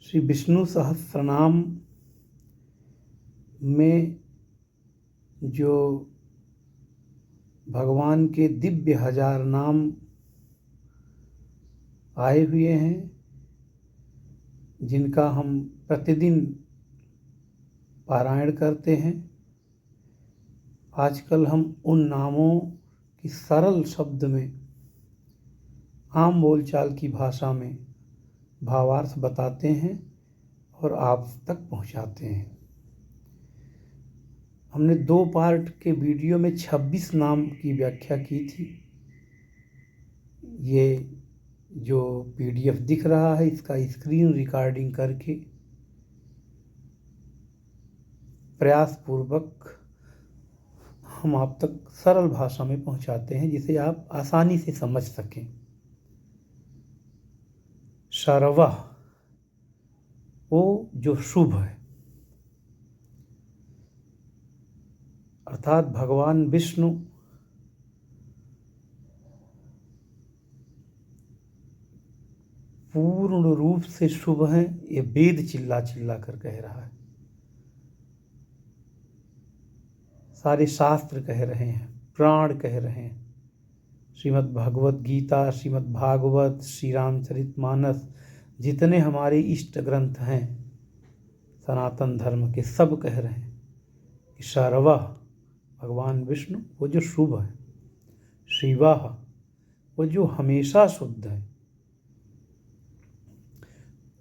श्री विष्णु सहस्रनाम में जो भगवान के दिव्य 1000 नाम आए हुए हैं, जिनका हम प्रतिदिन पारायण करते हैं, आजकल हम उन नामों की सरल शब्द में, आम बोलचाल की भाषा में भावार्थ बताते हैं और आप तक पहुंचाते हैं। हमने 2 पार्ट के वीडियो में 26 नाम की व्याख्या की थी। ये जो PDF दिख रहा है, इसका स्क्रीन रिकॉर्डिंग करके प्रयासपूर्वक हम आप तक सरल भाषा में पहुंचाते हैं, जिसे आप आसानी से समझ सकें। शर्वः, वो जो शुभ है, अर्थात भगवान विष्णु पूर्ण रूप से शुभ हैं। ये वेद चिल्ला चिल्ला कर कह रहा है, सारे शास्त्र कह रहे हैं, प्राण कह रहे हैं। श्रीमद् भगवत गीता, श्रीमद् भागवत, श्री रामचरितमानस, जितने हमारे इष्ट ग्रंथ हैं सनातन धर्म के, सब कह रहे हैं कि शर्वः, भगवान विष्णु वो जो शुभ है, शिवः वो जो हमेशा शुद्ध है।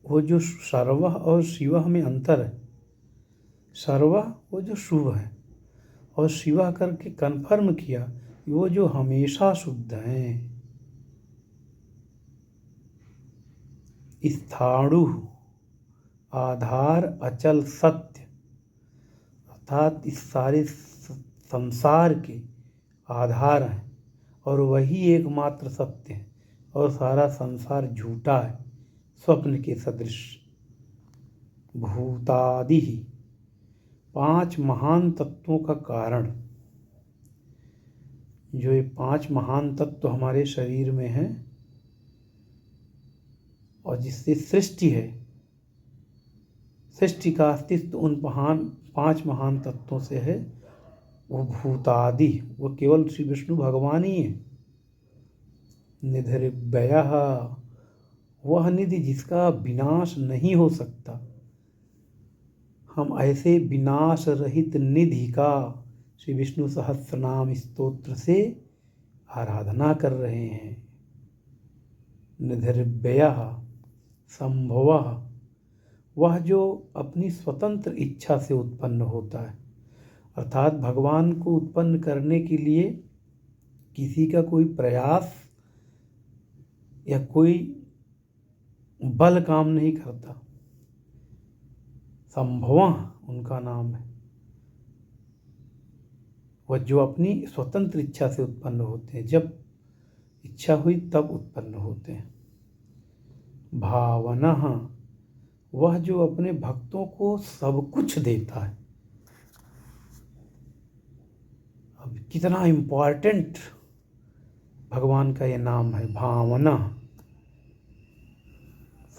वो जो सर्वः और शिवः में अंतर है। सर्वः वो जो शुभ है और शिवः करके कन्फर्म किया कि वो जो हमेशा शुद्ध हैं। स्थाणु, आधार, अचल, सत्य, अर्थात इस सारे संसार के आधार हैं और वही एकमात्र सत्य है और सारा संसार झूठा है, स्वप्न के सदृश। भूतादि, 5 महान तत्वों का कारण। जो ये 5 महान तत्व हमारे शरीर में हैं और जिससे सृष्टि है, सृष्टि का अस्तित्व उन 5 महान तत्वों से है। वो भूतादि, वो केवल श्री विष्णु भगवान ही है। निधिर्व्ययः, वह निधि जिसका विनाश नहीं हो सकता। हम ऐसे विनाश रहित निधि का श्री विष्णु सहस्रनाम स्तोत्र से आराधना कर रहे हैं। निधिर्व्ययः संभवः, वह जो अपनी स्वतंत्र इच्छा से उत्पन्न होता है, अर्थात भगवान को उत्पन्न करने के लिए किसी का कोई प्रयास या कोई बल काम नहीं करता। संभवः उनका नाम है। वह जो अपनी स्वतंत्र इच्छा से उत्पन्न होते हैं, जब इच्छा हुई तब उत्पन्न होते हैं। भावनः, वह जो अपने भक्तों को सब कुछ देता है। अब कितना इम्पोर्टेंट भगवान का ये नाम है, भावना।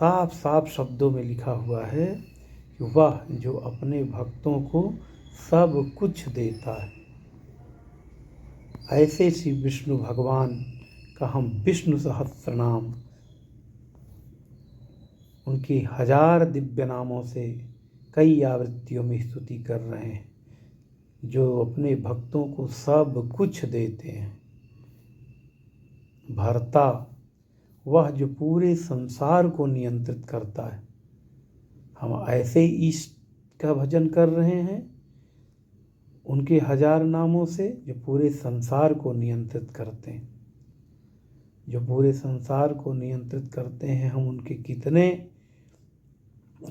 साफ साफ शब्दों में लिखा हुआ है कि वह जो अपने भक्तों को सब कुछ देता है। ऐसे श्री विष्णु भगवान का हम विष्णु सहस्रनाम, उनके 1000 दिव्य नामों से कई आवृत्तियों में स्तुति कर रहे हैं, जो अपने भक्तों को सब कुछ देते हैं। भर्ता, वह जो पूरे संसार को नियंत्रित करता है। हम ऐसे ईष्ट का भजन कर रहे हैं उनके 1000 नामों से, जो पूरे संसार को नियंत्रित करते हैं। जो पूरे संसार को नियंत्रित करते हैं, हम उनके कितने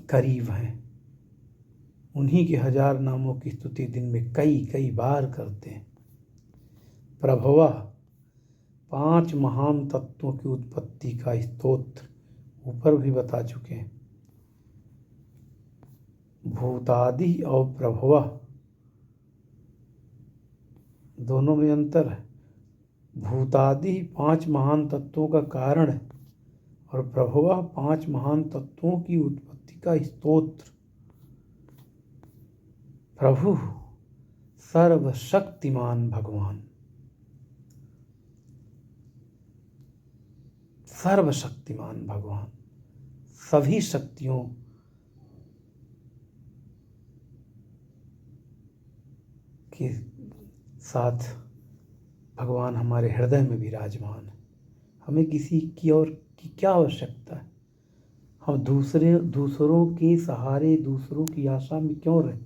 करीब हैं। उन्हीं के 1000 नामों की स्तुति दिन में कई कई बार करते हैं। प्रभवः, 5 महान तत्वों की उत्पत्ति का स्तोत्र ऊपर भी बता चुके हैं। भूतादि और प्रभवः, दोनों में अंतर है। भूतादि 5 महान तत्वों का कारण है और प्रभुआ 5 महान तत्वों की उत्पत्ति का स्तोत्र। प्रभु सर्वशक्तिमान भगवान, सर्वशक्तिमान भगवान, सभी शक्तियों के साथ भगवान हमारे हृदय में विराजमान है। हमें किसी की और की क्या आवश्यकता है? हम दूसरों के सहारे, दूसरों की आशा में क्यों रहें,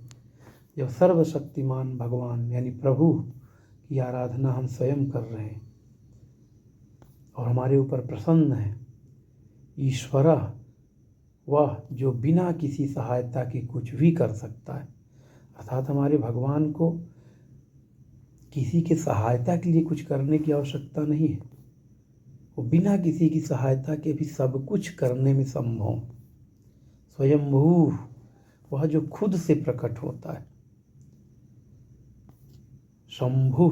जब सर्वशक्तिमान भगवान यानी प्रभु की आराधना हम स्वयं कर रहे हैं और हमारे ऊपर प्रसन्न है। ईश्वरा, वह जो बिना किसी सहायता के कुछ भी कर सकता है, अर्थात हमारे भगवान को किसी के सहायता के लिए कुछ करने की आवश्यकता नहीं है। वो बिना किसी की सहायता के भी सब कुछ करने में संभव। स्वयंभू, वह जो खुद से प्रकट होता है। शंभु,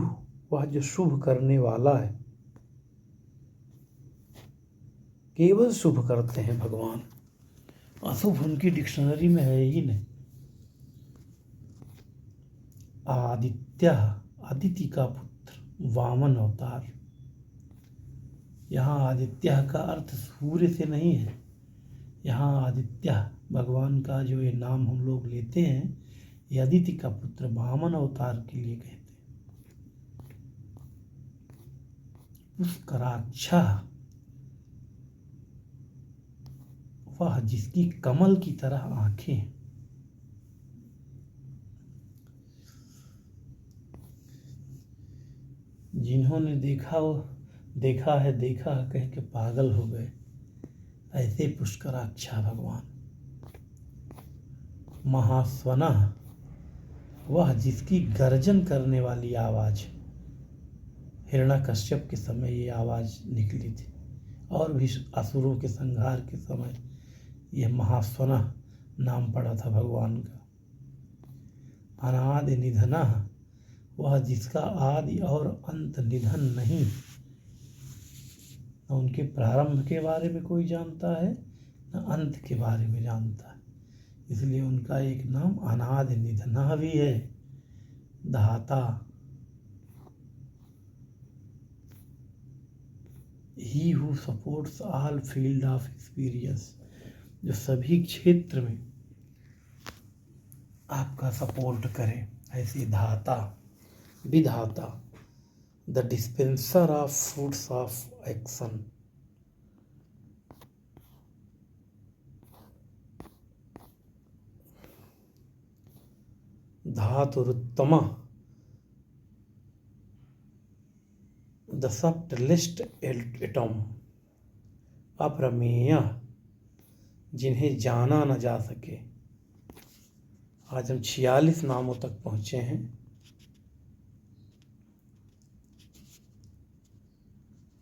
वह जो शुभ करने वाला है। केवल शुभ करते हैं भगवान, अशुभ उनकी डिक्शनरी में है ही नहीं। आदित्य, अदिति का पुत्र, वामन अवतार। यहाँ आदित्य का अर्थ सूर्य से नहीं है। यहाँ आदित्य भगवान का जो ये नाम हम लोग लेते हैं, ये अदिति का पुत्र वामन अवतार के लिए कहते हैं। पुष्कराक्षा, वह जिसकी कमल की तरह आंखें। जिन्होंने देखा है कह के पागल हो गए, ऐसे पुष्कराक्षा भगवान। महास्वना, वह जिसकी गर्जन करने वाली आवाज, हिरण्यकश्यप के समय ये आवाज निकली थी और भी असुरों के संहार के समय यह महास्वना नाम पड़ा था भगवान का। अनादि निधना, वह जिसका आदि और अंत निधन नहीं। न उनके प्रारंभ के बारे में कोई जानता है, न अंत के बारे में जानता है, इसलिए उनका एक नाम अनादि निधना भी है। दाता, he who supports all field of experience, जो सभी क्षेत्र में आपका सपोर्ट करे, ऐसे धाता। विधाता, the dispenser of fruits of action. धातुरुत्तमा, द सबटलेस्ट एटम। अप्रमेय, जिन्हें जाना न जा सके। आज हम 46 नामों तक पहुंचे हैं।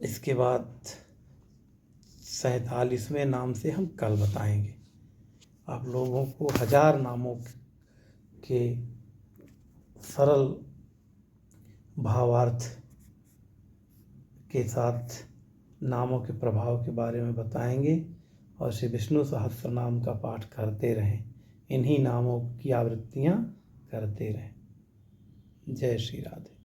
इसके बाद 47वें नाम से हम कल बताएंगे। आप लोगों को 1000 नामों के सरल भावार्थ के साथ नामों के प्रभाव के बारे में बताएंगे और श्री विष्णु सहस्त्र नाम का पाठ करते रहें। इन्हीं नामों की आवृत्तियाँ करते रहें। जय श्री राधे।